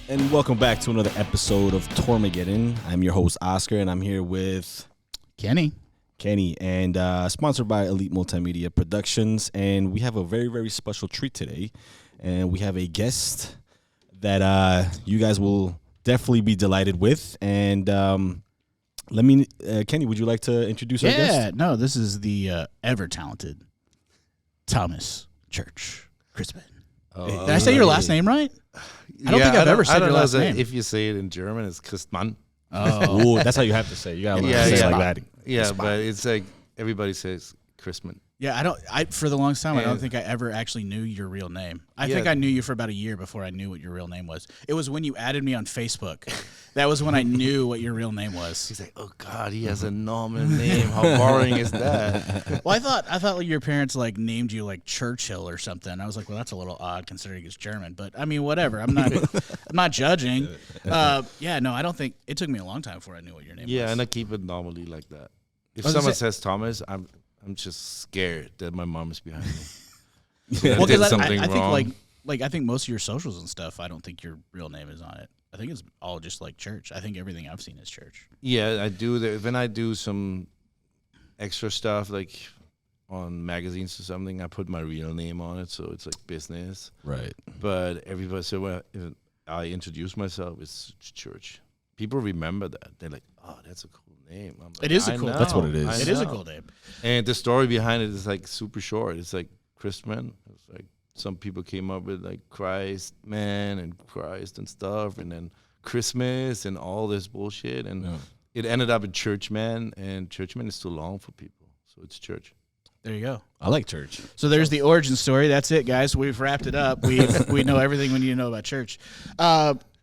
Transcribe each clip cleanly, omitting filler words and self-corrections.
And welcome back to another episode of Tourmageddon. I'm your host, Oscar, and I'm here with Kenny, and sponsored by Elite Multimedia Productions. And we have a very, very special treat today. And we have a guest that you guys will definitely be delighted with. And Kenny, would you like to introduce our guest? Yeah, no, this is the ever-talented Thomas Church Christmann. Did I say your last name right? I don't think I've ever said your last name. If you say it in German, it's Christmann. Oh, that's how you have to say it. You gotta learn to say it like that. Yeah, but it's like everybody says Christmann. Yeah, for the longest time, I don't think I ever actually knew your real name. I think I knew you for about a year before I knew what your real name was. It was when you added me on Facebook. That was when I knew what your real name was. He's like, oh God, he has a normal name. How boring is that? Well, I thought like your parents like named you like Churchill or something. I was like, well, that's a little odd considering it's German. But I mean, whatever. I'm not judging. Yeah, no, I don't think it took me a long time before I knew what your name was. Yeah, and I keep it normally like that. If someone says Thomas, I'm just scared that my mom is behind me. Yeah. Well, because I think like I think most of your socials and stuff, I don't think your real name is on it. I think it's all just like church. I think everything I've seen is church. Yeah, I do. When I do some extra stuff like on magazines or something, I put my real name on it, so it's like business. Right. But everybody, so when I introduce myself, it's church. People remember that. They're like, "Oh, that's a cool name." I'm like, it is a cool. That's what it is. It is a cool name. And the story behind it is like super short. It's like Christmann. It's like some people came up with like Christ man and Christ and stuff, and then Christmas and all this bullshit, and it ended up in Churchman, and Churchman is too long for people, so it's church. There you go. I like church. So there's the origin story. That's it, guys. We've wrapped it up. We know everything we need to know about church.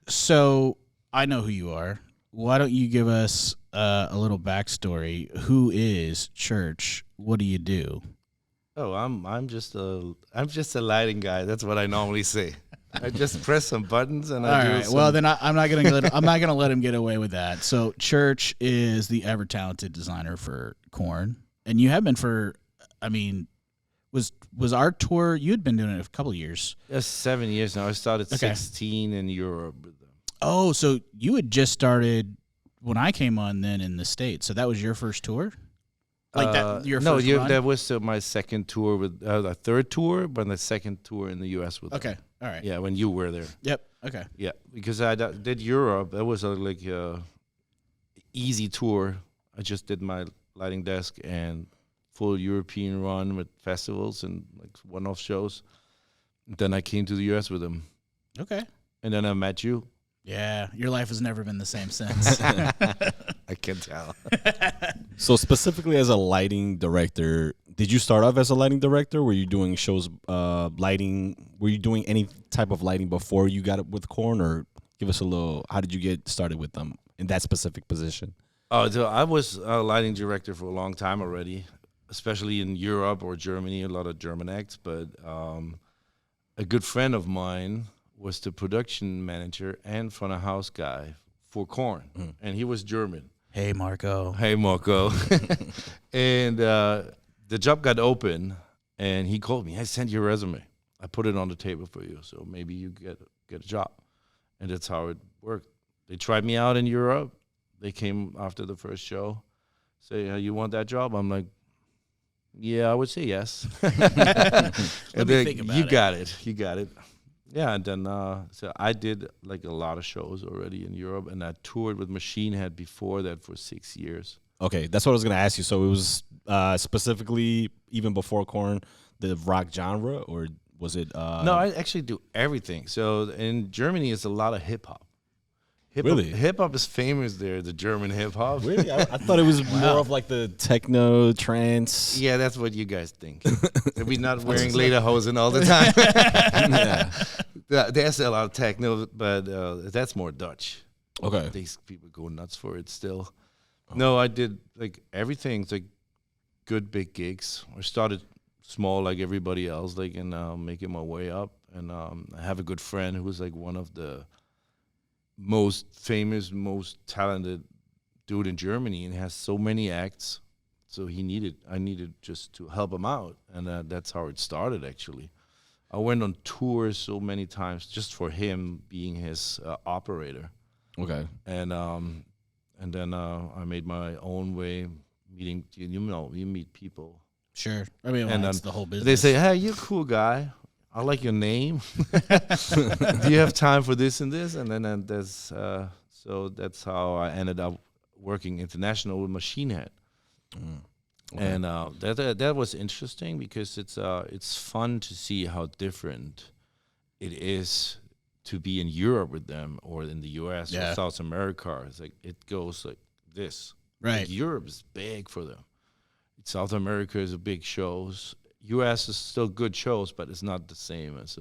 So I know who you are. Why don't you give us a little backstory? Who is Church? What do you do? Oh, I'm just a lighting guy. That's what I normally say. I just press some buttons and I do. All right. Well, then I'm not gonna let him get away with that. So Church is the ever talented designer for KoRn, and you have been for. I mean, was our tour? You had been doing it a couple of years. Yes, 7 years now. I started 16 in Europe with them. Oh, so you had just started when I came on then in the States. So that was your first tour? Like that? Your first run? That was my second tour with the third tour, but the second tour in the U.S. with them. Okay, all right. Yeah, when you were there. Yep. Okay. Yeah, because I did Europe. That was a easy tour. I just did my lighting desk and full European run with festivals and like one-off shows. Then I came to the U.S. with them. Okay. And then I met you. Yeah, your life has never been the same since. I can tell. So specifically as a lighting director, did you start off as a lighting director? Were you doing shows, lighting? Were you doing any type of lighting before you got it with KoRn? Or give us a little, how did you get started with them in that specific position? Oh, so I was a lighting director for a long time already, especially in Europe or Germany, a lot of German acts. But a good friend of mine was the production manager and front of house guy for KoRn, and he was German. Hey, Marco. Hey, Marco. And the job got open, and he called me. I sent your resume. I put it on the table for you, so maybe you get a job. And that's how it worked. They tried me out in Europe. They came after the first show, say, you want that job? I'm like, yeah, I would say yes. Let me think about it. You got it. Yeah, and then so I did like a lot of shows already in Europe, and I toured with Machine Head before that for 6 years. Okay, that's what I was going to ask you. So it was specifically, even before KoRn, the rock genre, or was it? No, I actually do everything. So in Germany, it's a lot of hip-hop. Really? Hip-hop is famous there, the German hip-hop. Really? I thought it was more of like the techno, trance. Yeah, that's what you guys think. We're not wearing lederhosen all the time. There's a lot of techno, but that's more Dutch. Okay. These people go nuts for it still. Oh. No, I did like everything. It's like good big gigs. I started small like everybody else, like, and making my way up. And I have a good friend who was like one of the most famous, most talented dude in Germany, and has so many acts. So I needed just to help him out, and that's how it started actually. I went on tours so many times just for him being his operator. Okay. And then I made my own way meeting. You meet people. Sure. I mean, And that's then the whole business. They say, "Hey, you're a cool guy. I like your name. Do you have time for this and this?" And then there's so that's how I ended up working international with Machine Head. Okay. And that was interesting because it's fun to see how different it is to be in Europe with them or in the U.S. or South America. It's like it goes like this. Right. Like Europe is big for them. South America is a big shows. U.S. is still good shows, but it's not the same as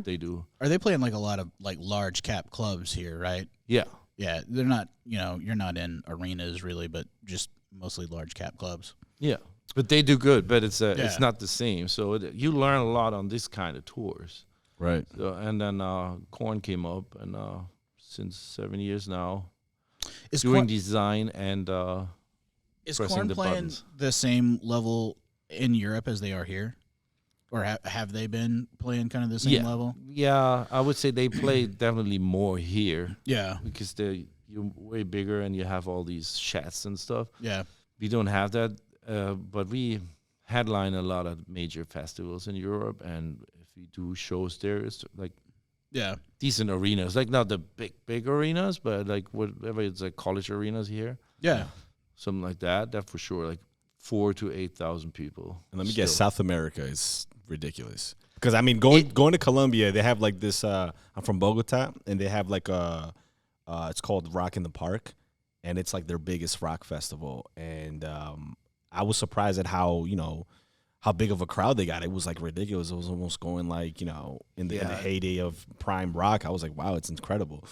they do. Are they playing like a lot of like large cap clubs here, right? Yeah. Yeah, they're not. You're not in arenas really, but just mostly large cap clubs. Yeah, but they do good. But it's not the same. So you learn a lot on this kind of tours. Right. So, and then KoRn came up, and since 7 years now, Is doing KoRn, design and is pressing KoRn the playing buttons. the same level in Europe as they are here, or have they been playing kind of the same level? Yeah, I would say they play definitely more here Yeah, because you're way bigger and you have all these chats and stuff. yeah, We don't have that, but we headline a lot of major festivals in Europe, and if we do shows there, it's like yeah. decent arenas, like not the big arenas, but like whatever it's like college arenas here, Yeah. something like that. That for sure, like 4,000 to 8,000 people. And let me still. guess, South America is ridiculous. Because I mean, going to Colombia, they have like this. I'm from Bogota, and they have like it's called Rock in the Park, and it's like their biggest rock festival. And I was surprised at how big of a crowd they got. It was like ridiculous. It was almost going like in the heyday of prime rock. I was like, wow, it's incredible.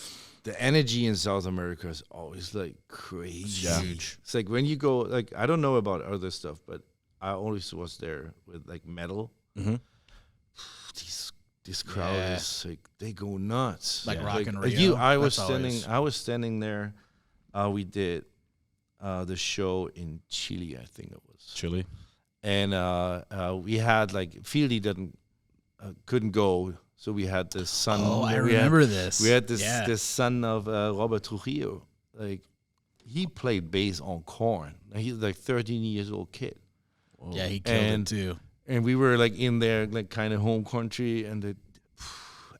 The energy in South America is always like crazy. Yeah. Huge. It's like when you go, like I don't know about other stuff, but I always was there with like metal. Mm-hmm. This crowd is like they go nuts. Like Rock in Rio. I was That's standing. always- I was standing there. We did the show in Chile, I think it was, Chile. and we had like Fieldy couldn't go, so we had this son. Oh, I remember this. We had this son of Robert Trujillo. Like he played bass on KoRn. He's like 13 years old kid. Yeah, he killed it too. And we were like in their like kind of home country, and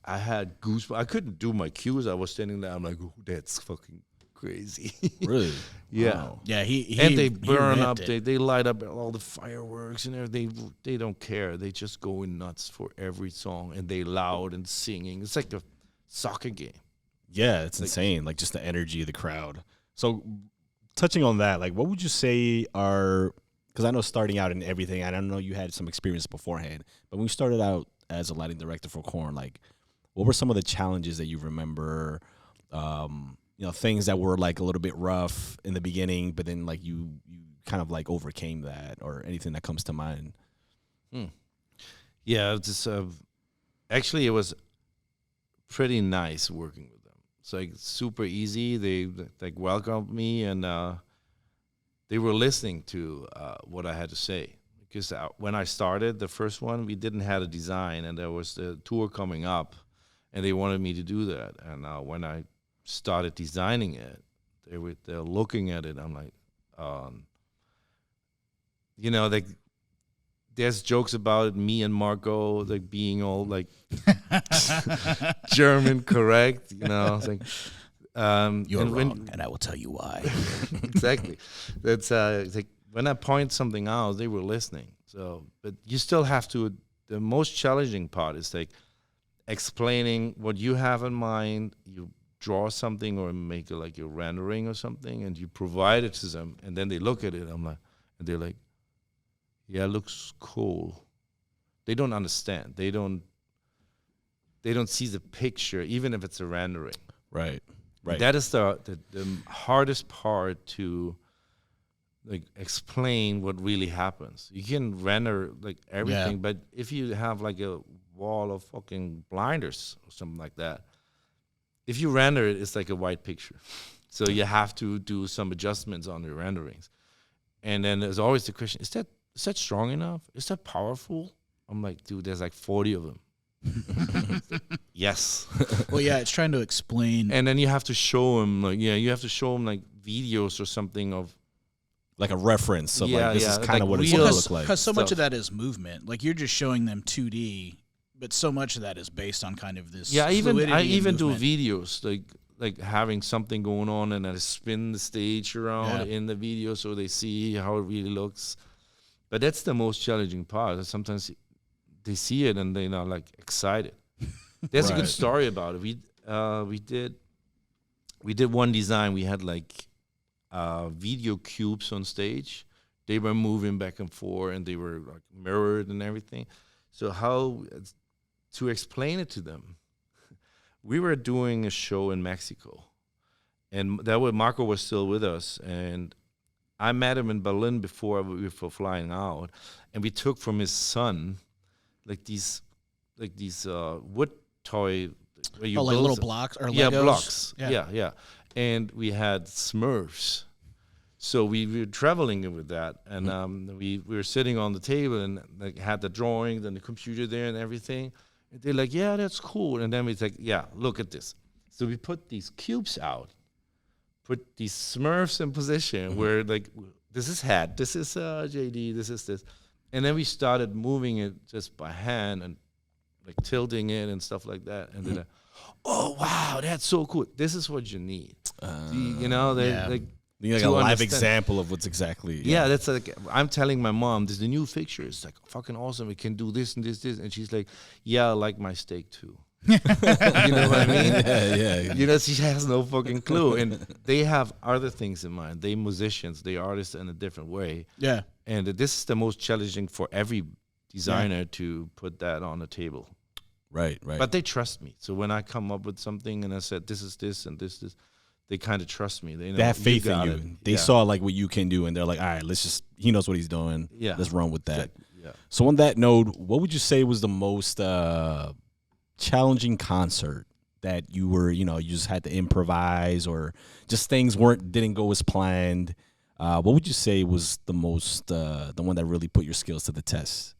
I had goosebumps. I couldn't do my cues. I was standing there. I'm like, oh, that's fucking crazy. Really? Yeah. Wow. Yeah, he And they he burn ripped up. it. They light up all the fireworks and everything. They don't care. They just go nuts for every song, and they loud and singing. It's like a soccer game. Yeah, it's insane. Like just the energy of the crowd. So, touching on that, like, what would you say are? Because I know starting out in everything, and I know you had some experience beforehand. But when you started out as a lighting director for KoRn, like, what were some of the challenges that you remember? Things that were like a little bit rough in the beginning, but then like you kind of like overcame that, or anything that comes to mind. Yeah, just actually it was pretty nice working with them. It's like super easy. They like welcomed me, and they were listening to what I had to say. Because when I started the first one, we didn't have a design, and there was the tour coming up, and they wanted me to do that. And when I started designing it, they're looking at it. I'm like, like there's jokes about me and Marco like being all like German correct, It's like You're and wrong, and I will tell you why. exactly. That's it's like when I point something out, they were listening. So, but you still have to. The most challenging part is like explaining what you have in mind. You draw something or make like a rendering or something, and you provide it to them, and then they look at it. And they're like, "Yeah, it looks cool." They don't understand. They don't see the picture, even if it's a rendering. Right. Right. That is the hardest part to like explain what really happens. You can render like everything, but if you have like a wall of fucking blinders or something like that, if you render it, it's like a white picture. So you have to do some adjustments on your renderings. And then there's always the question, is that strong enough? Is that powerful? I'm like, dude, there's like 40 of them. Yes. Well, yeah, it's trying to explain. And then you have to show them like videos or something of Like a reference of Yeah, like this yeah, is kind like of what it's real- going to look like. Because so much stuff. of that is movement. Like you're just showing them 2D, but so much of that is based on kind of this. I even fluidity and do movement. videos like having something going on and I spin the stage around Yeah. in the video so they see how it really looks. But that's the most challenging part. Sometimes they see it and they're not like excited. There's a Right. good story about it. We did one design. We had like video cubes on stage. They were moving back and forth and they were like mirrored and everything. So how to explain it to them? We were doing a show in Mexico, and Marco was still with us, and I met him in Berlin before we were flying out, and we took from his son like these wood toy. Where you Oh, like build little some- blocks or yeah, Legos? blocks. Yeah. Yeah, and we had Smurfs. So we were traveling with that, and we were sitting on the table and like had the drawings and the computer there and everything. And they're like, "Yeah, that's cool." And then we like, "Yeah, look at this." So we put these cubes out, put these Smurfs in position where like this is head, this is JD, this is this, and then we started moving it just by hand and like tilting it and stuff like that. And then, oh wow, that's so cool. This is what you need. You know, they Yeah. like. You like to a live understand. example of what's exactly. Yeah, that's like I'm telling my mom, "There's the new fixture. It's like fucking awesome. We can do this and this, and she's like, "Yeah, I like my steak too." You know what I mean? yeah. You know, she has no fucking clue, and they have other things in mind. They musicians, they artists in a different way, Yeah. and this is the most challenging for every designer to put that on the table. Right. But they trust me. So when I come up with something and I said this is this and this, they kind of trust me. They know They have faith in got you. it. They saw like what you can do, and they're like, "All right, he knows what he's doing. Yeah. Let's run with that." Yeah. So on that note, what would you say was the most challenging concert that you just had to improvise, or just things didn't go as planned? What would you say was the most the one that really put your skills to the test?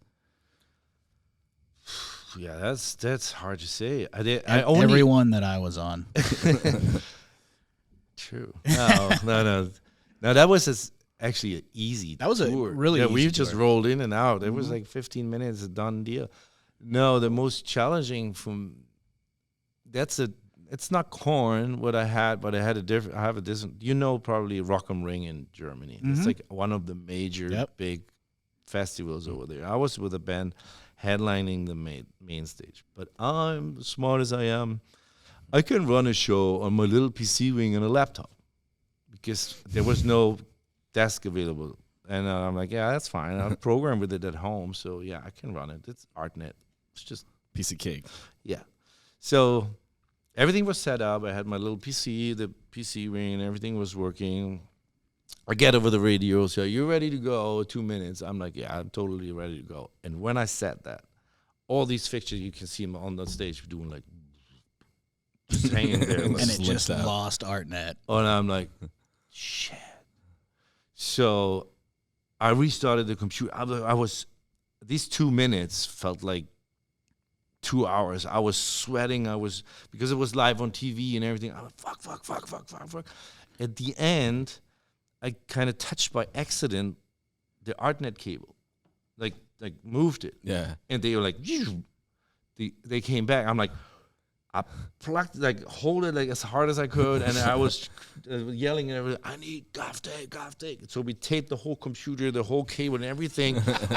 Yeah, that's hard to say. I Everyone that I was on. True. No. That was actually easy. That was a tour. really we easy just tour. rolled in and out. It was like 15 minutes, a done deal. No, the most challenging it's not KoRn what I had, but I have a different. Probably Rock am Ring in Germany. It's like one of the major big festivals over there. I was with a band headlining the main stage, but I'm smart as I am. I can run a show on my little PC wing and a laptop because there was no desk available. And I'm like, yeah, that's fine. I'll program with it at home. So, yeah, I can run it. It's ArtNet. It's just Piece of cake. yeah. So everything was set up. I had my little PC, the PC ring, everything was working. I get over the radio. So, you ready to go? 2 minutes. I'm like, yeah, I'm totally ready to go. And when I said that, all these fixtures, you can see them on the stage doing like, just hanging there. Like, And it just Slipped out. lost ArtNet. and I'm like, shit. So I restarted the computer. I was these 2 minutes felt like 2 hours. I was sweating. Because it was live on TV and everything. I was fuck. At the end, I kind of touched by accident the ArtNet cable, like moved it. Yeah. And they were like, they came back. I'm like, I plucked, hold it as hard as I could, and I was yelling and everything, I need gaff tape. So we taped the whole computer, the whole cable and everything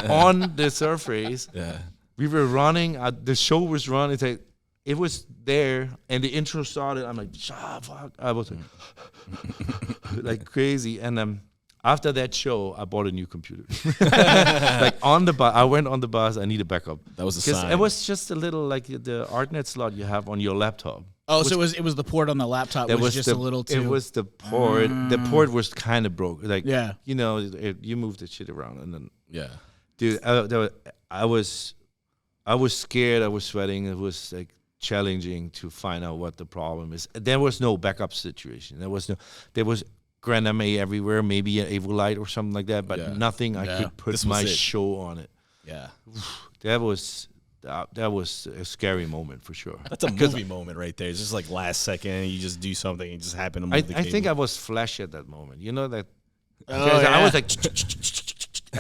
on the surface. Yeah. We were running, the show was running, it was there, and the intro started. I'm like, fuck. I was like crazy. And after that show, I bought a new computer. On the bus, I went on the bus. I need a backup. That was a Because sign. it was just a little like the ArtNet slot you have on your laptop. Oh, so it was the port on the laptop That was just a little too. It was the port. The port was kind of broke. Yeah. You move the shit around, and then Yeah. dude, I was scared. I was sweating. It was like challenging to find out what the problem is. There was no backup situation. There was Grand MA everywhere, maybe an Avolite or something like that, but Yeah. nothing I Yeah. could put This was my it. show on it. Yeah. That was that was a scary moment for sure. That's a movie moment right there. It's just like last second, you just do something, and you just happen to move the I cable. think I was Flash at that moment. You know that. Oh, I was yeah.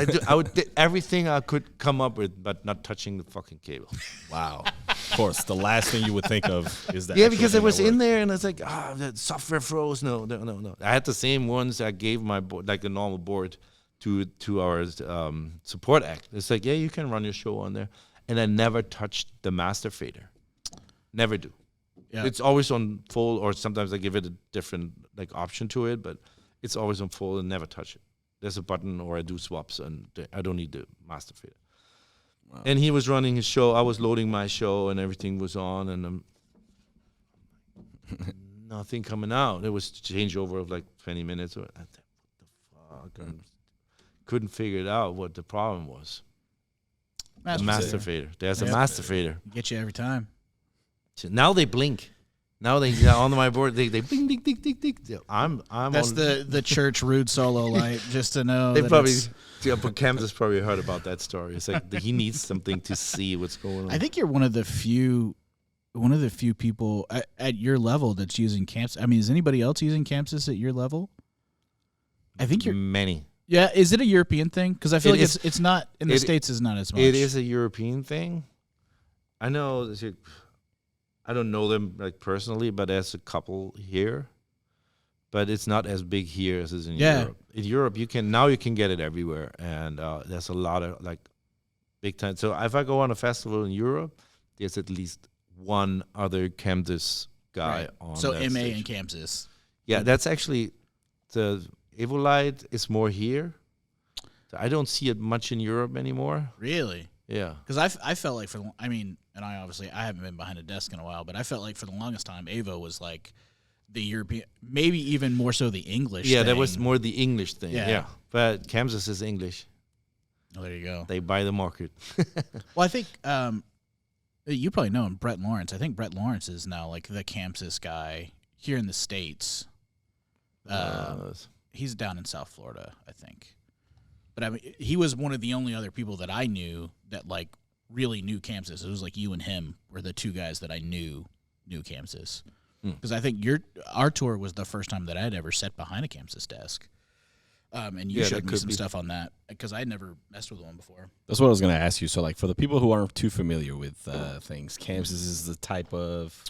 like, I would did everything I could come up with, but not touching the fucking cable. Wow. Of course, the last thing you would think of is that. Yeah, actual because thing it was that in worked. there, and it's like, the software froze. No. I had the same ones I gave my board, like a normal board, to our support act. It's like, yeah, you can run your show on there, and I never touched the master fader. Never do. Yeah. It's always on full, or sometimes I give it a different like option to it, but it's always on full and never touch it. There's a button, or I do swaps, and I don't need the master fader. Wow. And he was running his show. I was loading my show, and everything was on, and nothing coming out. It was changeover of like 20 minutes. I thought, what the fuck? And couldn't figure it out what the problem was. The master fader. There's a master fader. Get you every time. So now they blink. Now they on my board. They bling, ding, ding, ding, ding. I'm. That's on, the church rude solo light. Just to know. They that probably. it's- Yeah, but Kansas probably heard about that story. It's like he needs something to see what's going on. I think you're one of the few people at your level that's using Camps. I mean, is anybody else using Campsys at your level? I think you're. many. Yeah, is it a European thing? Because I feel It like is- it's not in the it- States. Is not as much. It is a European thing. I know. I don't know them like personally, but there's a couple here. But it's not as big here as it is in Europe. In Europe, you can get it everywhere, and there's a lot of like big time. So if I go on a festival in Europe, there's at least one other Camdis guy Right. on. So that MA stage. and Campsys. Yeah, that's actually the Evolite is more here. I don't see it much in Europe anymore. Really? Yeah. Because I felt like and I haven't been behind a desk in a while, but I felt like for the longest time, Avo was like the European, maybe even more so the English. Yeah, that thing. was more the English thing. Yeah. Yeah. But Kansas is English. Oh, there you go. They buy the market. Well, I think you probably know him, Brett Lawrence. I think Brett Lawrence is now like the Campsys guy here in the States. He's down in South Florida, I think. But I mean, he was one of the only other people that I knew that like really knew Campsys. It was like you and him were the two guys that I knew Campsys. Because I think our tour was the first time that I'd ever sat behind a Campsys desk. And you Yeah, showed that me could some be. stuff on that because I'd never messed with one before. That's what I was going to ask you. So, like, for the people who aren't too familiar with things, Campsys is the type of.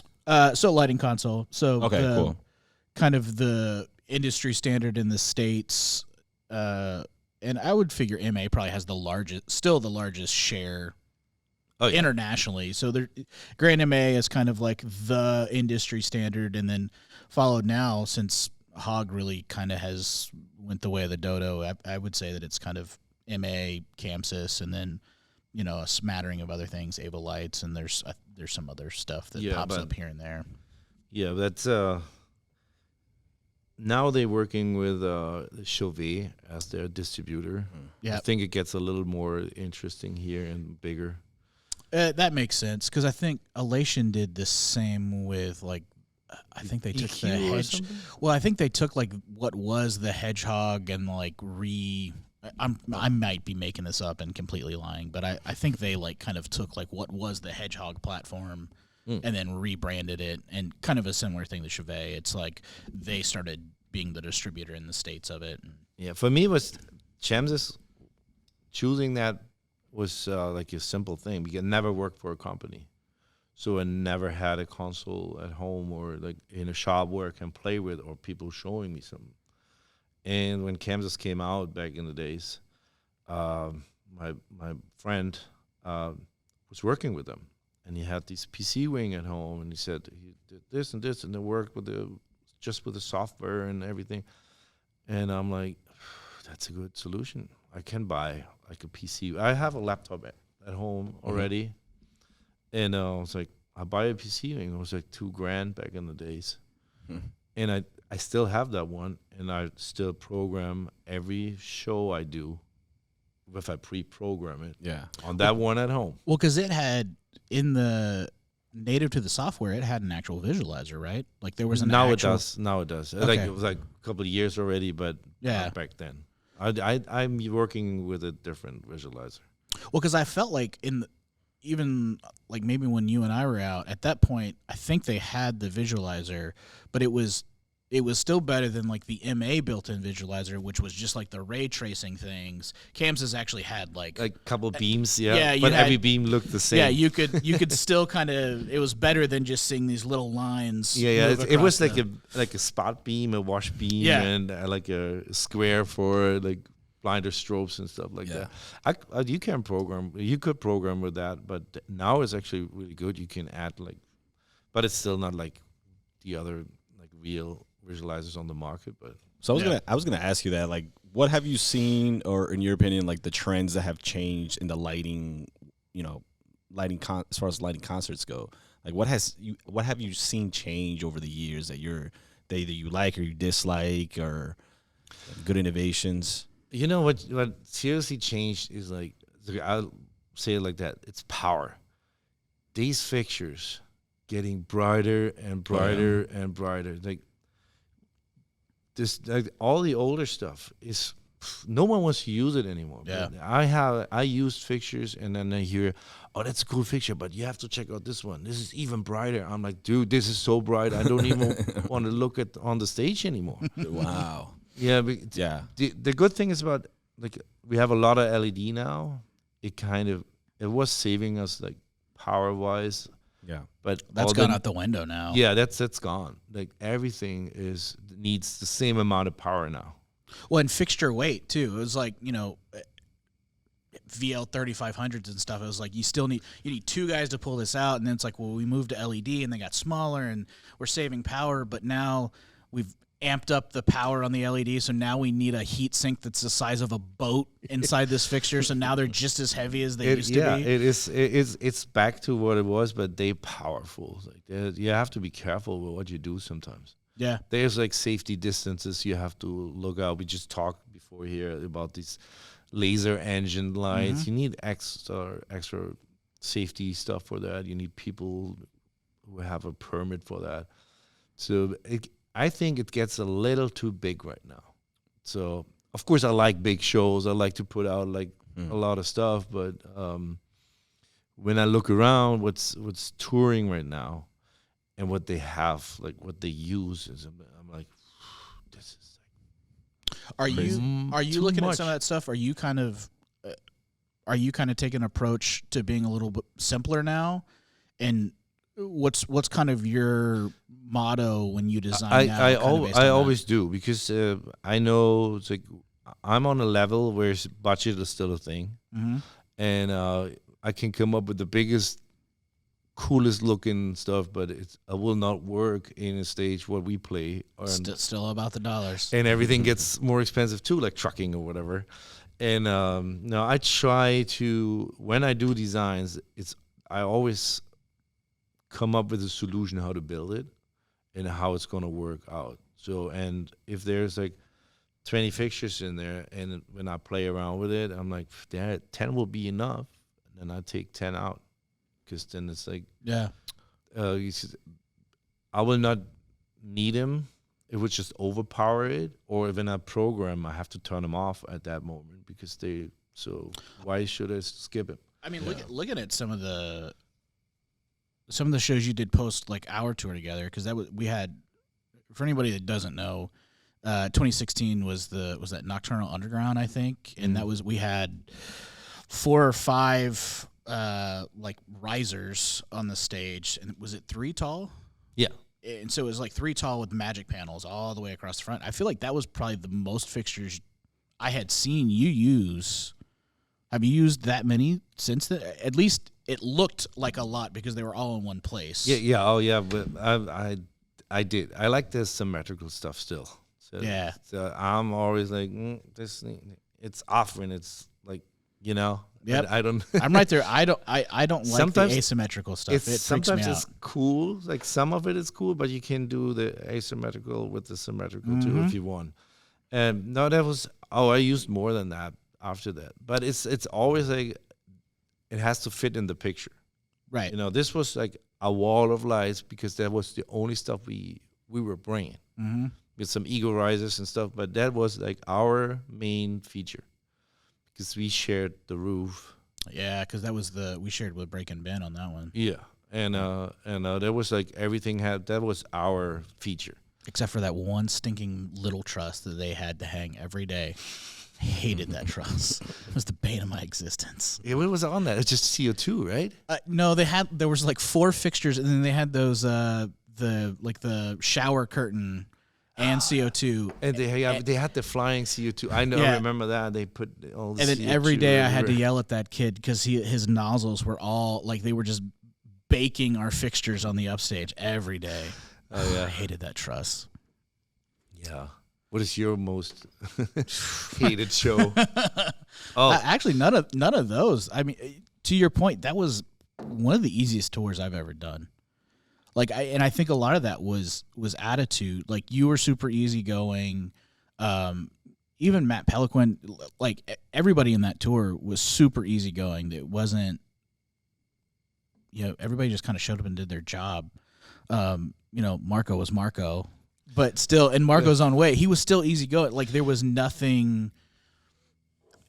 So lighting console. So Okay, cool. Kind of the industry standard in the States. And I would figure MA probably has the largest share internationally. So Grand MA is kind of like the industry standard, and then followed now since Hog really kind of has went the way of the dodo. I would say that it's kind of MA, Campsys, and then a smattering of other things, Ava Lights, and there's some other stuff that pops up here and there. Yeah, that's now they're working with Chauvet as their distributor. Yeah, I think it gets a little more interesting here and bigger. That makes sense because I think Elation did the same with like. I think they took the EQ or hedge. something? Well, I think they took like what was the Hedgehog and like I might be making this up and completely lying, but I think they like kind of took like what was the Hedgehog platform and then rebranded it, and kind of a similar thing to Chauvet. It's like they started being the distributor in the States of it. Yeah, for me, was Chams's choosing that was like a simple thing. We never worked for a company. So I never had a console at home or like in a shop where I can play with or people showing me something. And when Kansas came out back in the days, my friend was working with them, and he had this PC wing at home, and he said he did this and this, and they worked with the software and everything. And I'm like, that's a good solution. I can buy like a PC. I have a laptop at home already. And I was like, I'll buy a PC wing. It was like $2,000 back in the days. And I still have that one, and I still program every show I do if I pre-program it on that one at home. Well, because it had in the native to the software, it had an actual visualizer, right? Like there was an Now actual, it does. Okay. Like it was like a couple of years already, but Yeah. not back then. I'm working with a different visualizer. Well, because I felt like even like maybe when you and I were out at that point, I think they had the visualizer, but it was still better than like the MA built-in visualizer, which was just like the ray tracing things. Cam's actually had like a couple beams, yeah, but had, every beam looked the same. Yeah, you could still kind of. It was better than just seeing these little lines. Yeah. It was like a spot beam, a wash beam, and like a square for like blinder strobes and stuff like that. You could program with that, but now it's actually really good. You can add but it's still not like the other like real visualizers on the market. But so I was gonna ask you that, like, what have you seen, or in your opinion, like the trends that have changed in the lighting, as far as lighting concerts go? Like, what have you seen change over the years that either you like or you dislike, or good innovations? You know what seriously changed is like, I'll say it like that. It's power. These fixtures getting brighter and brighter and brighter. Like this, like all the older stuff is, no one wants to use it anymore. Yeah. I used fixtures, and then I hear, oh, that's a cool fixture, but you have to check out this one. This is even brighter. I'm like, dude, this is so bright. I don't even want to look at on the stage anymore. Wow. Yeah, the good thing is about, like, we have a lot of LED now. It was saving us like power wise. Yeah, but that's gone out the window now. Yeah, that's gone. Like everything needs the same amount of power now. Well, and fixture weight too. It was like VL 3500s and stuff. It was like you need two guys to pull this out, and then it's like, well, we moved to LED and they got smaller, and we're saving power, but now we've amped up the power on the LED, so now we need a heat sink that's the size of a boat inside this fixture. So now they're just as heavy as they used to be. Yeah, it's back to what it was, but they powerful. Like you have to be careful with what you do sometimes. Yeah, there's like safety distances you have to look out. We just talked before here about these laser engine lights. You need extra safety stuff for that. You need people who have a permit for that. So I think it gets a little too big right now. So, of course, I like big shows. I like to put out like a lot of stuff. But when I look around, what's touring right now, and what they have, like what they use, I'm like, this is like. Are you looking at some of that stuff? Are you kind of taking an approach to being a little bit simpler now? And what's kind of your motto when you design? I always do, because I know it's like I'm on a level where budget is still a thing, and I can come up with the biggest, coolest looking stuff, but it will not work in a stage where we play. Still about the dollars, and everything gets more expensive too, like trucking or whatever. And no, I try to, when I do designs, I always come up with a solution how to build it and how it's going to work out. So, and if there's like 20 fixtures in there, and when I play around with it, I'm like, 10 will be enough, and then I take 10 out, because then it's like, I will not need them. It would just overpower it, or when I program, I have to turn them off at that moment, because so why should I skip it? I mean, looking at some of the shows you did post, like our tour together, because we had, for anybody that doesn't know, 2016 was that Nocturnal Underground, I think, and we had 4 or 5 like risers on the stage, and was it 3 tall? Yeah. And so it was like 3 tall with magic panels all the way across the front. I feel like that was probably the most fixtures I had seen you use. Have you used that many since then? At least it looked like a lot, because they were all in one place. Yeah. Oh, yeah. But I did. I like the symmetrical stuff still. So, yeah. So I'm always like, it's off when it's like, Yep. I don't. I'm right there. I don't like sometimes the asymmetrical stuff. It sometimes freaks me it's out. cool. Like some of it is cool, but you can do the asymmetrical with the symmetrical too if you want. And no, I used more than that after that. But it's always like, it has to fit in the picture. Right. This was like a wall of lights, because that was the only stuff we were bringing. With some ego risers and stuff, but that was like our main feature, because we shared the roof. Yeah, because that was we shared with Breaking Ben on that one. Yeah, and there was like everything that was our feature. Except for that one stinking little truss that they had to hang every day. Hated that truss. It was the bane of my existence. Yeah, what was on that? It's just CO2, right? No, there was like 4 fixtures, and then they had those the shower curtain and CO2. And they had the flying CO2. I know, Yeah. remember that they put all the And then CO2 every day I had to everywhere. yell at that kid because his nozzles were all like they were just baking our fixtures on the upstage every day. Oh yeah, I hated that truss. yeah. What is your most hated show? Oh, Actually, none of those. I mean, to your point, that was one of the easiest tours I've ever done. Like, I think a lot of that was attitude. Like, you were super easygoing. Even Matt Peliquin, like everybody in that tour was super easygoing. It wasn't, everybody just kind of showed up and did their job. Marco was Marco. But still, in Marco's own way, he was still easygoing. Like, there was nothing.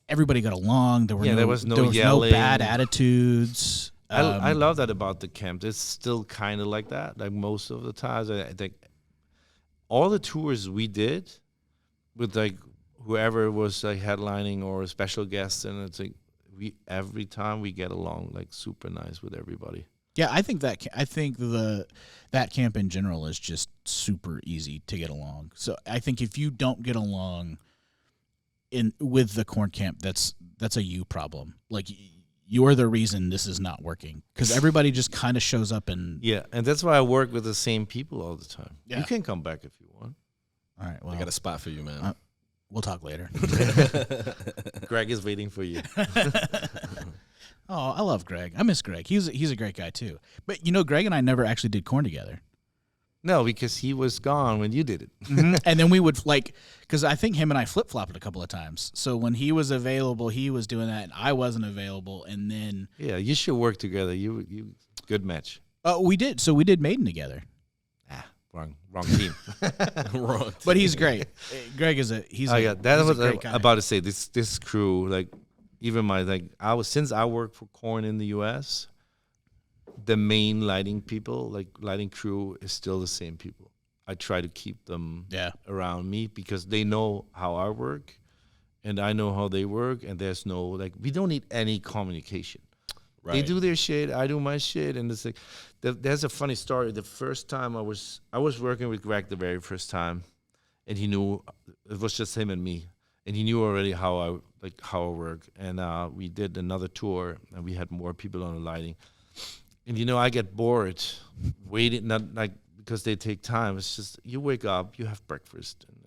Everybody got along. There was no yelling. bad attitudes. I love that about the camp. It's still kind of like that. Like most of the times, I think all the tours we did with like whoever was like headlining or a special guest, and it's like every time we get along like super nice with everybody. Yeah, I think that camp in general is just super easy to get along. So I think if you don't get along with the KoRn camp, that's a you problem. Like, you're the reason this is not working because everybody just kind of shows up and Yeah, and that's why I work with the same people all the time. Yeah. You can come back if you want. all right. Well, I got a spot for you, man. we'll talk later. Greg is waiting for you. Oh, I love Greg. I miss Greg. He's a great guy too. But Greg and I never actually did KoRn together. No, because he was gone when you did it. And then we would because I think him and I flip-flopped a couple of times. So when he was available, he was doing that, and I wasn't available. And then Yeah, you should work together. You good match. we did. So we did Maiden together. Wrong team. Wrong. But he's great. Greg is That he's was a great guy. about to say. This crew, like even since I work for KoRn in the U.S., the main lighting people, like lighting crew, is still the same people. I try to keep them around me because they know how I work, and I know how they work, and there's no we don't need any communication. Right. They do their shit, I do my shit, and it's like there's a funny story. The first time I was working with Greg the very first time, and he knew it was just him and me, and he knew already how I work. And we did another tour, and we had more people on the lighting. And I get bored waiting, not like because they take time. It's just you wake up, you have breakfast, and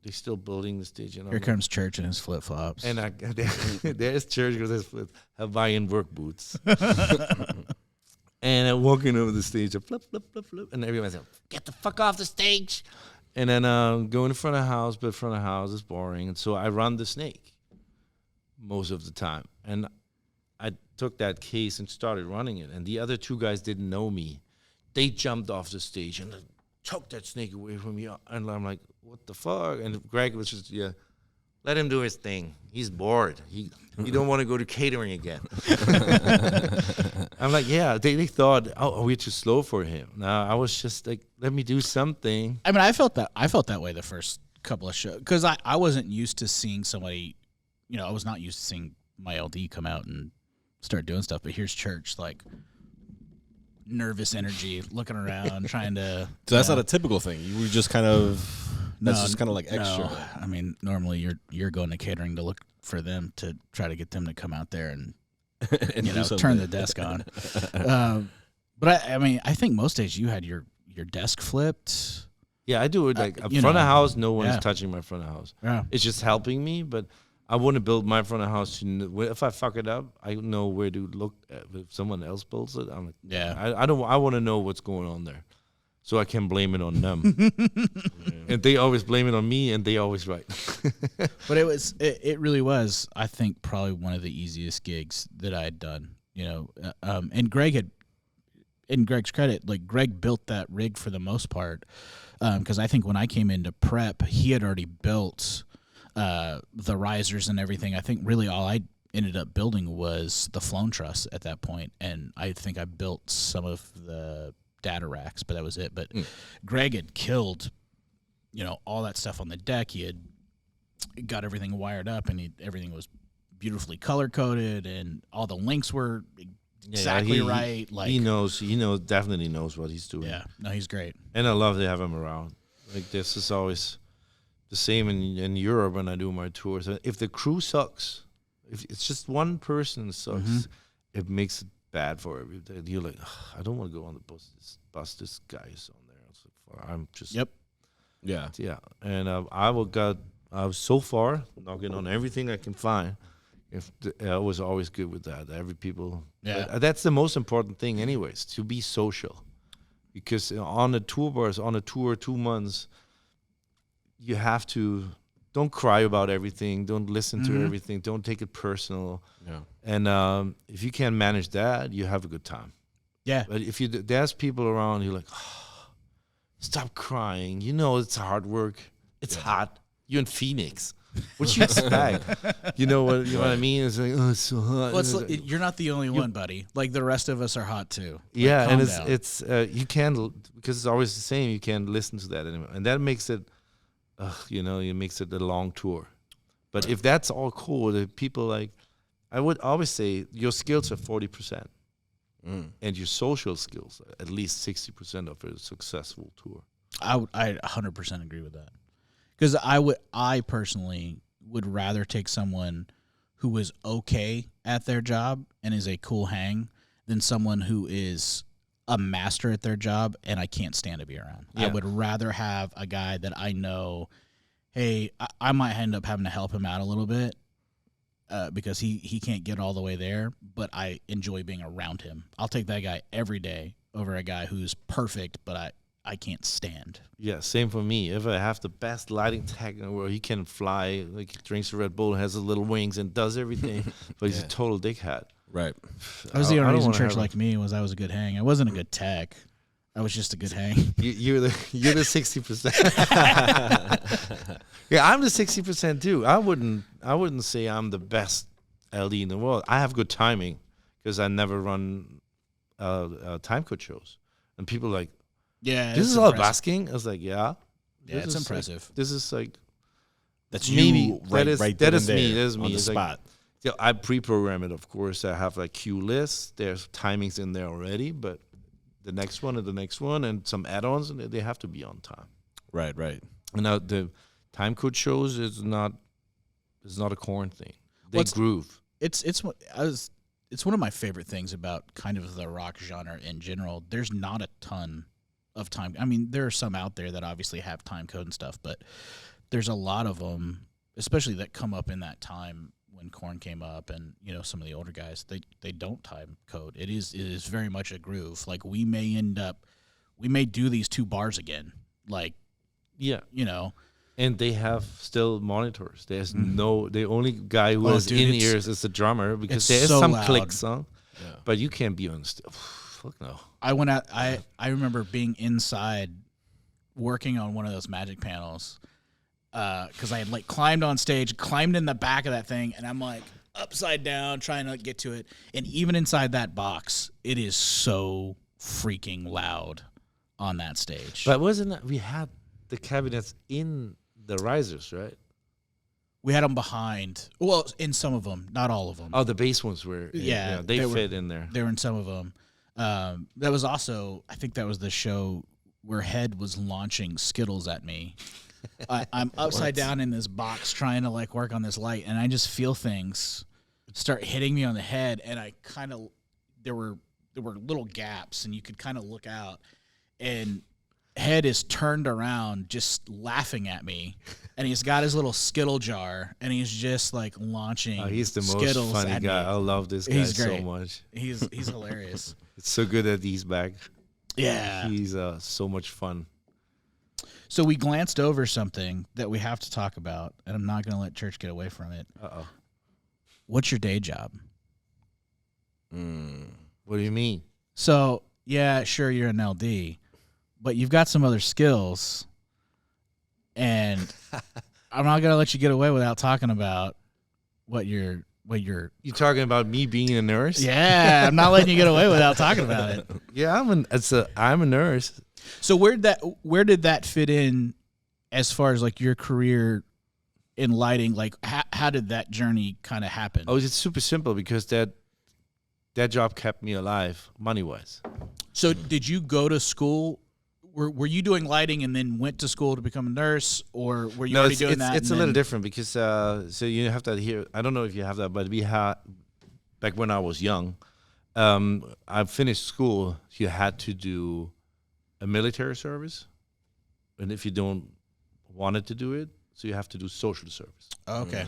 they're still building the stage. Here comes Church in his flip flops. And there's Church because there's Hawaiian work boots. And I'm walking over the stage, flip, flip, flip, flip, and everyone's like, "Get the fuck off the stage!" And then go in front of the house, but front of the house is boring, and so I run the snake most of the time. And I took that case and started running it, and the other 2 guys didn't know me. They jumped off the stage and choked that snake away from me, and I'm like, "What the fuck?" And Greg was just, let him do his thing. He's bored. He don't want to go to catering again. I'm like, yeah. They thought, we're too slow for him. Now I was just like, let me do something. I mean, I felt that way the first couple of shows because I wasn't used to seeing somebody. I was not used to seeing my LD come out and start doing stuff. But here's Church, like nervous energy, looking around, trying to. So that's not a typical thing. You were just kind of. That's just kind of like extra. No. I mean, normally you're going to catering to look for them to try to get them to come out there and turn the desk on. But I mean, I think most days you had your desk flipped. Yeah, I do it like front of house. No one is touching my front of house. Yeah. It's just helping me, but I want to build my front of house. If I fuck it up, I know where to look. If someone else builds it, I'm like, I don't. I want to know what's going on there, so I can blame it on them. And they always blame it on me, and they always right. But it really was, I think, probably one of the easiest gigs that I had done. And Greg had, in Greg's credit, like Greg built that rig for the most part, because I think when I came into prep, he had already built the risers and everything. I think really all I ended up building was the flown truss at that point, and I think I built some of the data racks, but that was it. But Greg had killed, all that stuff on the deck. He had got everything wired up, and everything was beautifully color coded, and all the links were exactly right. He definitely knows what he's doing. Yeah, no, he's great, and I love to have him around. Like, this is always the same in Europe when I do my tours. If the crew sucks, if it's just one person sucks, it makes it bad for everybody. You're like, I don't want to go on the bus. This guy is on there. It's like, I'm just yeah. And I was so far knocking on everything I can find. I was always good with that. That's the most important thing, anyways, to be social, because on the tour bus, on a tour 2 months, you have to. Don't cry about everything. Don't listen to everything. Don't take it personal. Yeah. And if you can manage that, you have a good time. Yeah. But if there's people around, you're like, stop crying. It's hard work. It's hot. You're in Phoenix. What you expect? You know what I mean? It's like, it's so hot. Well, you're not the only one, buddy. Like, the rest of us are hot too. Yeah, calm and down. it's you can't, because it's always the same. You can't listen to that anymore, and that makes it. It makes it a long tour. But if that's all cool, the people I would always say your skills are 40%, and your social skills are at least 60% of a successful tour. I 100% agree with that, because I personally would rather take someone who is okay at their job and is a cool hang than someone who is a master at their job and I can't stand to be around. Yeah. I would rather have a guy that I know, hey, I might end up having to help him out a little bit because he can't get all the way there, but I enjoy being around him. I'll take that guy every day over a guy who's perfect, but I can't stand. Yeah, same for me. If I have the best lighting tech in the world, he can fly, like, he drinks a Red Bull, has his little wings, and does everything, but he's a total dickhead. Right. That was the only reason church liked me, was I was a good hang. I wasn't a good tech. I was just a good hang. You're the 60%. Yeah, I'm the 60% too. I wouldn't say I'm the best LD in the world. I have good timing because I never run time code shows, and people are like, Yeah, this is all basking. I was like, yeah, it's impressive. This is like, That's maybe you right that is me. That is me. On the It's like, spot. yeah, I pre-program it, of course. I have like queue lists. There's timings in there already, but the next one and the next one and some add-ons, and they have to be on time. Right. And now the time code shows is not a KoRn thing. They groove. It's one of my favorite things about kind of the rock genre in general. There's not a ton of time. I mean, there are some out there that obviously have time code and stuff, but there's a lot of them, especially that come up in that time when KoRn came up, and some of the older guys, they don't time code. It is very much a groove. Like, we may do these 2 bars again. Like, Yeah. And they have still monitors. There's the only guy who has in-ears is the drummer, because there is so some loud. clicks on, but you can't be on still. Fuck no. I went out. I remember being inside, working on one of those magic panels, because I had climbed on stage, climbed in the back of that thing, and I'm like upside down trying to get to it. And even inside that box, it is so freaking loud on that stage. But we had the cabinets in the risers, right? We had them behind. Well, in some of them, not all of them. Oh, the bass ones were. Yeah, they fit in there. They were in some of them. That was also, I think that was the show where Head was launching Skittles at me. I'm upside down in this box trying to work on this light, and I just feel things start hitting me on the head, and I kind of there were little gaps, and you could kind of look out, and Head is turned around just laughing at me, and he's got his little Skittle jar, and he's just launching He's the most Skittles funny at guy. me. I love this guy He's so great. much. He's hilarious. It's so good that he's back. Yeah. He's so much fun. So we glanced over something that we have to talk about, and I'm not going to let church get away from it. Uh-oh. What's your day job? What do you mean? So, yeah, sure, you're an LD, but you've got some other skills, and I'm not going to let you get away without talking about what your when you're. You talking about me being a nurse? Yeah, I'm not letting you get away without talking about it. Yeah, I'm a nurse. So where did that fit in as far as like your career in lighting? Like how did that journey kind of happen? Oh, it's super simple because that job kept me alive money wise. So did you go to school? Were you doing lighting and then went to school to become a nurse, or were you already doing that? It's a little different because so you have that here. I don't know if you have that, but we had back when I was young. I finished school. You had to do a military service, and if you don't wanted to do it, so you have to do social service. Okay.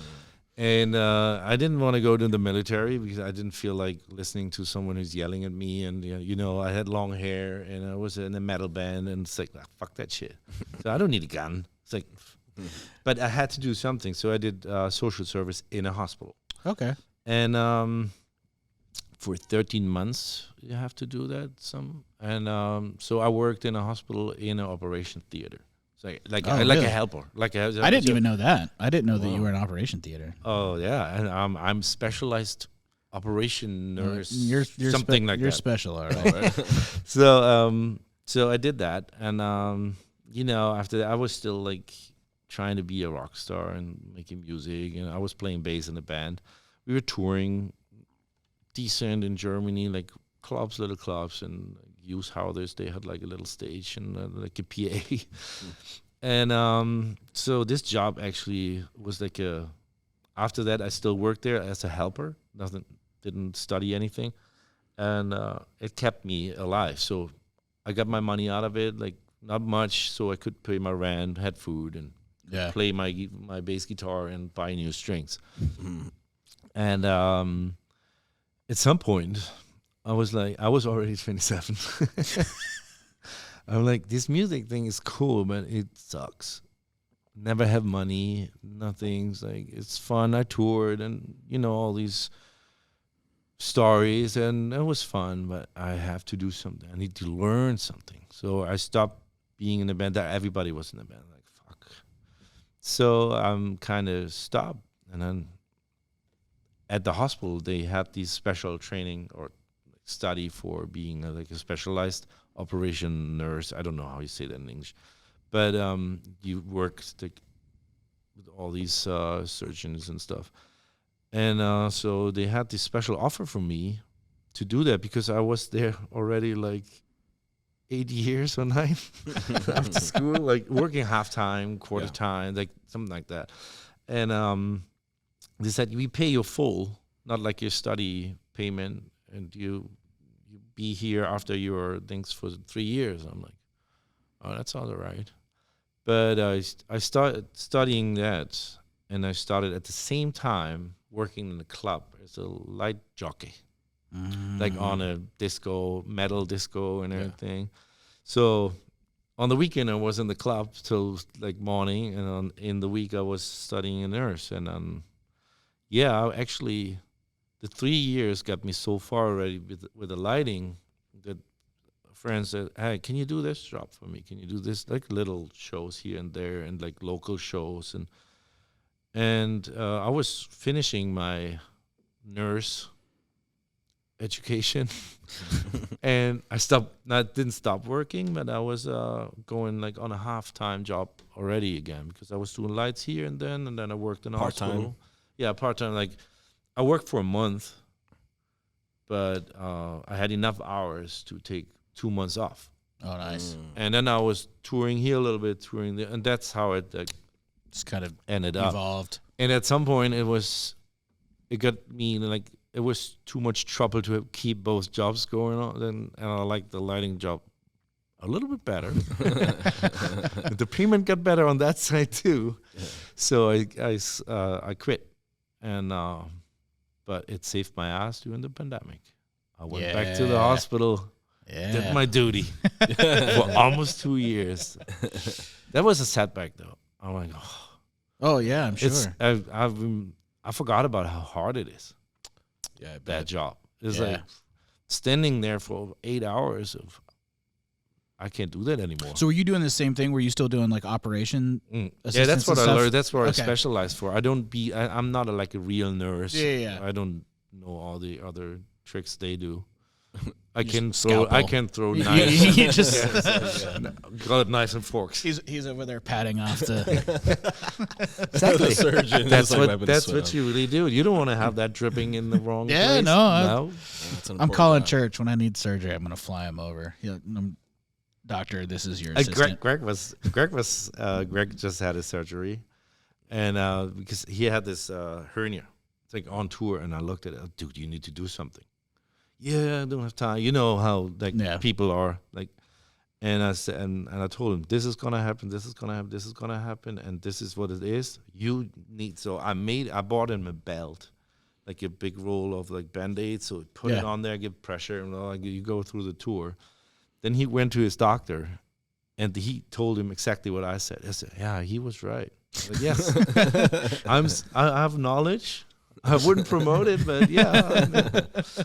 And I didn't want to go to the military because I didn't feel like listening to someone who's yelling at me. And, I had long hair and I was in a metal band. And it's like, fuck that shit. So I don't need a gun. It's like, but I had to do something. So I did social service in a hospital. Okay. And for 13 months, you have to do that. So I worked in a hospital in an operation theater. Like really? a helper. I didn't even know that. I didn't know that you were in operation theater. Oh yeah, and I'm specialized operation nurse. You're something like you're that. special, all right. So I did that, and after that I was still like trying to be a rock star and making music, and I was playing bass in a band. We were touring decent in Germany, like little clubs, and use houses. They had like a little stage and like a PA. And so this job actually was like after that I still worked there as a helper. Didn't study anything. And it kept me alive. So I got my money out of it, like not much, so I could pay my rent, had food, and play my bass guitar and buy new strings. And at some point I was already 27. I'm like, this music thing is cool, but it sucks. Never have money, nothing's like, it's fun. I toured and, all these stories, and it was fun, but I have to do something. I need to learn something. So I stopped being in a band. That everybody was in a band. Like, fuck. So I'm kind of stopped. And then at the hospital, they had these special training or study for being like a specialized operation nurse. I don't know how you say that in English, but you work with all these surgeons and stuff. And so they had this special offer for me to do that because I was there already like 8 years or 9 after school, like working half time, quarter time, like something like that. And they said, we pay you full, not like your study payment, and you be here after your things for 3 years. I'm like, oh, that sounds all right. But I started studying that, and I started at the same time working in the club as a light jockey, like on a metal disco and everything. So on the weekend I was in the club till like morning, and in the week I was studying a nurse. And the 3 years got me so far already with the lighting that friends said, hey, can you do this job for me? Can you do this? Like little shows here and there and like local shows. And I was finishing my nurse education and I didn't stop working, but I was going like on a half-time job already again because I was doing lights here and then I worked in a hospital. Yeah, part-time. Like I worked for a month, but I had enough hours to take 2 months off. Oh, nice. And then I was touring here a little bit, touring there, and that's how it just kind of ended up. Evolved. And at some point, it got me like it was too much trouble to keep both jobs going on. And I liked the lighting job a little bit better. The payment got better on that side too. Yeah. So I quit, and but it saved my ass during the pandemic. I went back to the hospital, did my duty for almost 2 years. That was a setback though. I'm like, oh yeah, I'm sure. I forgot about how hard it is. Yeah, that job. It's like standing there for 8 hours of I can't do that anymore. So were you doing the same thing? Were you still doing like operation? Yeah, that's assistance what and I stuff? learned. That's what I Okay. specialized for. I'm not like a real nurse. Yeah. I don't know all the other tricks they do. I You can just throw. I scalpel. can throw You- knives. you just Got knives and forks. he's over there patting off the. Exactly. The surgeon. That's is like wiping what. the That's sweat what off. you really do. You don't want to have that dripping in the wrong Yeah, place. no, That's an I'm important calling job. church when I need surgery. I'm gonna fly him over. Doctor, this is your assistant. Greg just had his surgery, and because he had this hernia, it's like on tour, and I looked at it, dude, you need to do something. Yeah, I don't have time. You know how people are like, and I said, and I told him, this is gonna happen, this is gonna happen, this is gonna happen, and this is what it is. You need. So I bought him a belt, like a big roll of like Band-Aids. So put it on there, give pressure, and like you go through the tour. Then he went to his doctor, and he told him exactly what I said. I said, yeah, he was right. I was like, yes, I have knowledge. I wouldn't promote it, but yeah,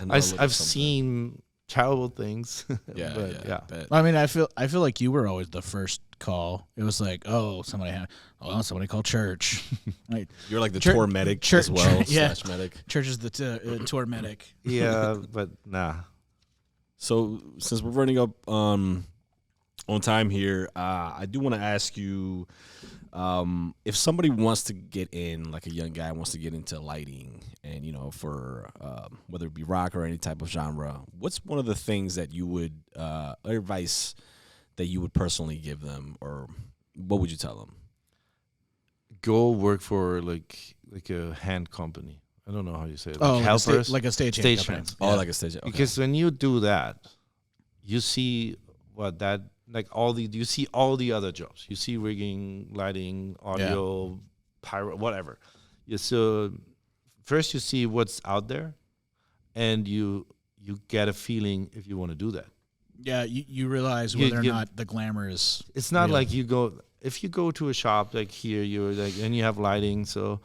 I've seen terrible things. Yeah, but yeah. bet. I mean, I feel like you were always the first call. It was like, somebody called church. Like, You're like the Church- tour medic church- as well. yeah. Slash medic. church is the tour medic. yeah, but nah. So since we're running up on time here, I do want to ask you, if somebody wants to get in, like a young guy wants to get into lighting, and for whether it be rock or any type of genre, what's one of the things that you would advice that you would personally give them, or what would you tell them? Go work for like a hand company. I don't know how you say it. Oh, Like like helpers, like a stage stage company. hands. Oh, like a stage. Okay. Because when you do that, you see you see all the other jobs. You see rigging, lighting, audio, pyro, whatever. So first you see what's out there, and you get a feeling if you want to do that. Yeah, you realize whether or not the glamour is. It's not real. like if you go to a shop like here, you're like, and you have lighting, so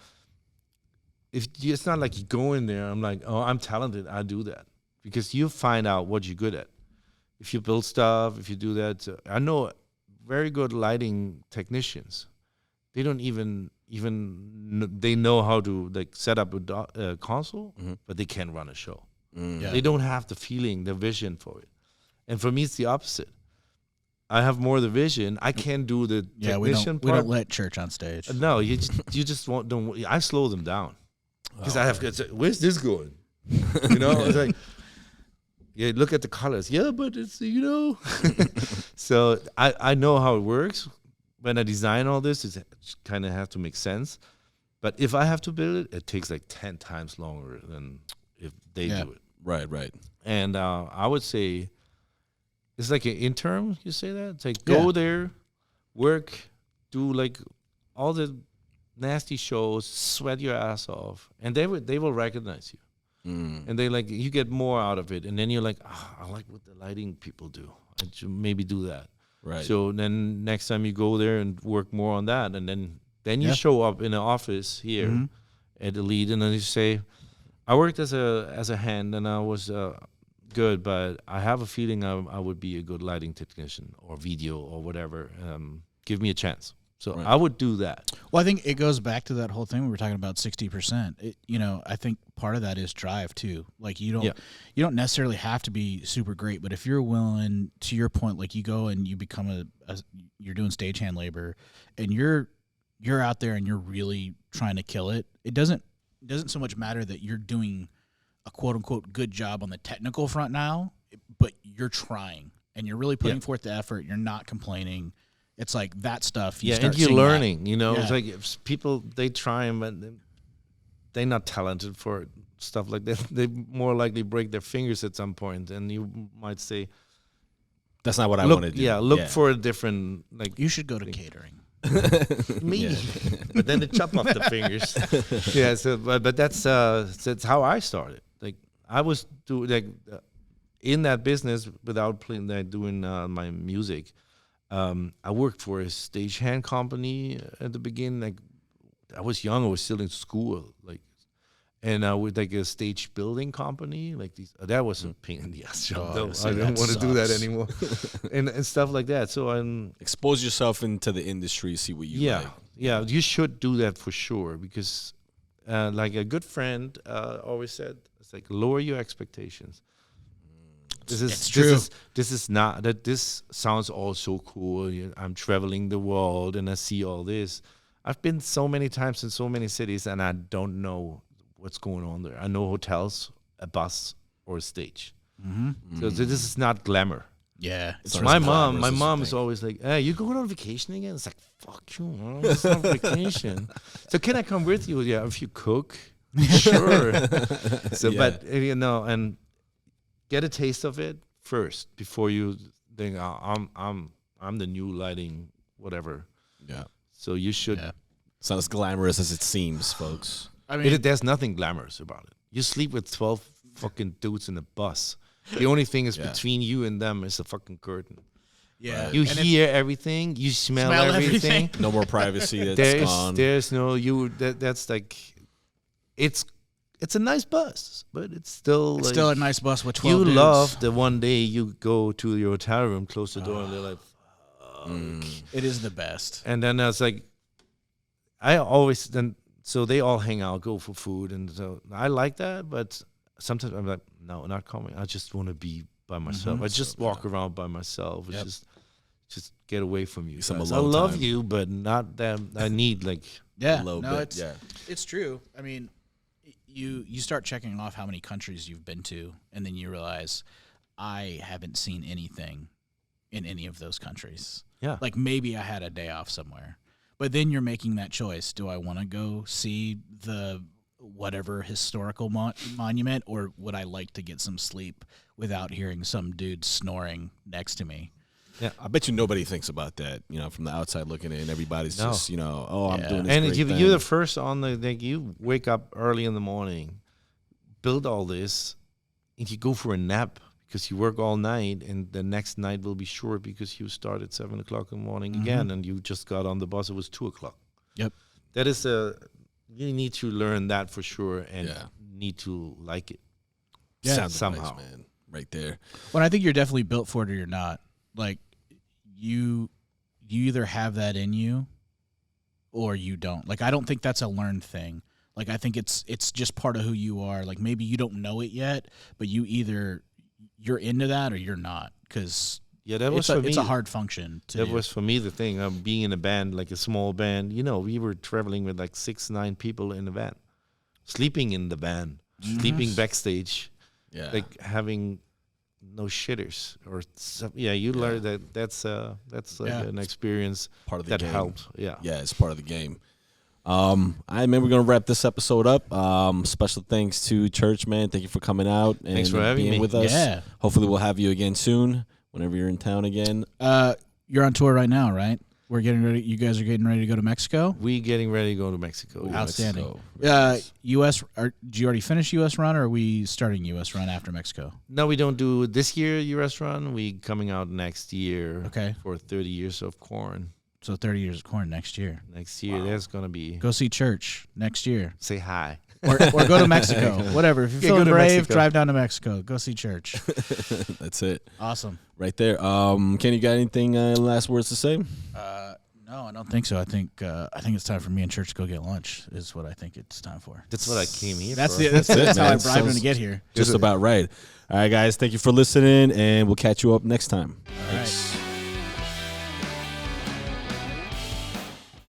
it's not like you go in there. I'm like, oh, I'm talented. I do that, because you find out what you're good at. If you build stuff, if you do that, I know very good lighting technicians. They don't even they know how to like set up a console, but they can't run a show. Yeah. They don't have the feeling, the vision for it. And for me, it's the opposite. I have more the vision. I can't do the technician we part. don't let church on stage. No, you just don't. I slow them down because I have to say, where's this going? It's like, yeah, look at the colors. Yeah, but it's So I know how it works. When I design all this, it kind of has to make sense. But if I have to build it, it takes like 10 times longer than if they do it. Right. And I would say it's like an intern. You say that? It's like go there, work, do like all the nasty shows, sweat your ass off, and they will recognize you. And they like you get more out of it, and then you're like, I like what the lighting people do. I should maybe do that. Right. So then next time you go there and work more on that, and then you show up in the office here at the lead, and then you say, I worked as a hand, and I was good, but I have a feeling I would be a good lighting technician or video or whatever. Give me a chance. So I would do that. Well, I think it goes back to that whole thing we were talking about 60%. I think part of that is drive too. Like you don't necessarily have to be super great, but if you're willing, to your point, like you go and you become you're doing stagehand labor, and you're out there and you're really trying to kill it. It doesn't so much matter that you're doing a quote unquote good job on the technical front now, but you're trying and you're really putting forth the effort. You're not complaining. It's like that stuff. And you're learning, Yeah. It's like if people, they try but they're not talented for stuff like that. They more likely break their fingers at some point, and you might say, that's not what I want to do. Yeah, look for a different, like, You should go to catering. me. But then they chop off the fingers. Yeah, so, but that's how I started. Like, I was in that business without doing my music. I worked for a stagehand company at the beginning. Like, I was young, I was still in school. Like, And with like a stage building company, like these, that was a pain in the ass job. Oh, though. so I don't that want to do that sucks. anymore, and stuff like that. So Expose yourself into the industry, see what you yeah, like. yeah, you should do that for sure because, like a good friend always said, it's like lower your expectations. It's true. This is not that. This sounds all so cool. I'm traveling the world and I see all this. I've been so many times in so many cities and I don't know what's going on there. I know hotels, a bus, or a stage. So this is not glamour. Yeah. It's My not mom, glamorous as you is think. always like, "Hey, you going on vacation again?" It's like, "Fuck you, Mom. It's not vacation." So can I come with you? Yeah, if you cook, sure. So, Yeah. but and get a taste of it first before you think, oh, I'm the new lighting, whatever. Yeah. So you should. Yeah. It's not as glamorous as it seems, folks. I mean, There's nothing glamorous about it. You sleep with 12 fucking dudes in a bus. The only thing is between you and them is a fucking curtain. yeah. You And if- hear everything. You smell everything. No more privacy. That's gone. There's no you. That's like, it's a nice bus, but it's still It's like, still a nice bus with 12 you dudes. love the one day you go to your hotel room, close the door, and they're like, It is the best. and then I was like, I always then so they all hang out, go for food, and so I like that, but sometimes I'm like, no, not coming. I just want to be by myself. I just walk around by myself. It's just get away from you. Some guys. I alone love time. you, but not them. I need like Yeah. little No, bit, it's true. I mean, you start checking off how many countries you've been to, and then you realize I haven't seen anything in any of those countries. Yeah. Like maybe I had a day off somewhere. But then you're making that choice. Do I want to go see the whatever historical monument, or would I like to get some sleep without hearing some dude snoring next to me? I bet you nobody thinks about that, from the outside looking in. Everybody's No. just, oh, I'm Yeah. doing this and great you're thing. the first on the like you wake up early in the morning, build all this, and you go for a nap because you work all night, and the next night will be short because you start at 7 o'clock in the morning again, and you just got on the bus. It was 2 o'clock. Yep. That is you need to learn that for sure, and Yeah. need to like it. Sound somehow. advice, man. Right there. Well, I think you're definitely built for it or you're not. Like you either have that in you or you don't. Like I don't think that's a learned thing. Like I think it's just part of who you are. Like maybe you don't know it yet, but you're into that or you're not, because Yeah, that was it's for me. a hard function to That do. was for me the thing. Being in a band, like a small band. We were traveling with like 6-9 people in the van, sleeping in the van, sleeping backstage, Yeah. like having no shitters or you learn that's like Yeah. an experience Part of the that game. helped. Yeah. It's part of the game. All right, man, we're going to wrap this episode up. Special thanks to Church, man. Thank you for coming out and Thanks for having being me. with us. Yeah. Hopefully we'll have you again soon whenever you're in town again. You're on tour right now, right? We're getting ready. You guys are getting ready to go to Mexico. We getting ready to go to Mexico. Ooh, Outstanding. Mexico. U.S. Did you already finish U.S. run, or are we starting U.S. run after Mexico? No, we don't do this year US run. We coming out next year. Okay. For 30 years of KoRn. So 30 years of KoRn next year. Next year, there's gonna be Go see Church next year. say hi. Or go to Mexico. Whatever. If you're Yeah, go feeling to brave, Mexico. drive down to Mexico. Go see Church. That's it. Awesome. Right there. Ken, you got anything last words to say? No, I don't think so. I think it's time for me and Church to go get lunch. Is what I think it's time for. That's what I came here That's for. that's it, how I man. bribed him Sounds- to get here. Just about right. All right, guys. Thank you for listening, and we'll catch you up next time. All right.